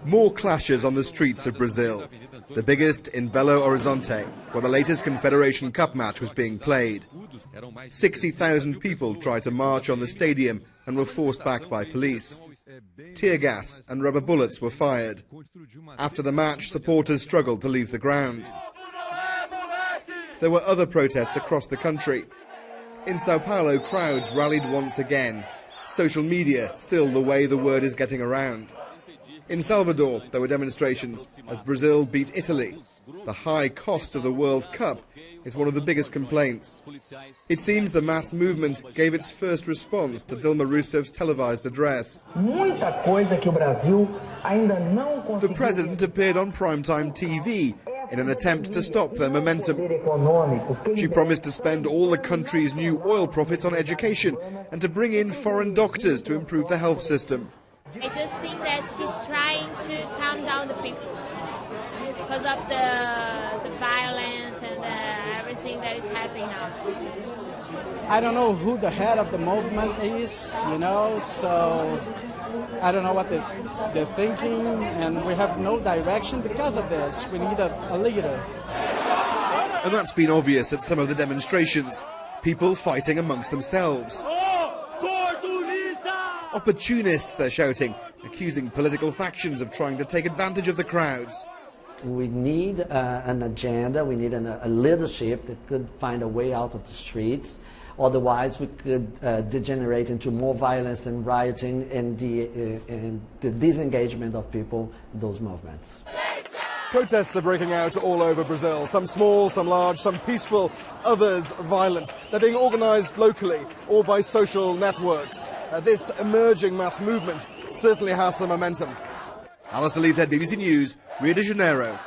More clashes on the streets of Brazil, the biggest in Belo Horizonte, where the latest Confederation Cup match was being played. 60,000 people tried to march on the stadium and were forced back by police. Tear gas and rubber bullets were fired. After the match, supporters struggled to leave the ground. There were other protests across the country. In Sao Paulo, crowds rallied once again. Social media still the way the word is getting around. In Salvador, there were demonstrations as Brazil beat Italy. The high cost of the World Cup is one of the biggest complaints. It seems the mass movement gave its first response to Dilma Rousseff's televised address. The president appeared on primetime TV in an attempt to stop their momentum. She promised to spend all the country's new oil profits on education and to bring in foreign doctors to improve the health system. I just think that she's trying to calm down the people because of the violence and everything that is happening now. I don't know who the head of the movement is, so I don't know what they're thinking, and we have no direction because of this. We need a leader. And that's been obvious at some of the demonstrations. People fighting amongst themselves. Opportunists, they're shouting, accusing political factions of trying to take advantage of the crowds. We need an agenda, we need a leadership that could find a way out of the streets. Otherwise, we could degenerate into more violence and rioting and the disengagement of people in those movements. Protests are breaking out all over Brazil, some small, some large, some peaceful, others violent. They're being organised locally or by social networks. This emerging mass movement certainly has some momentum. Alistair Leithhead, BBC News, Rio de Janeiro.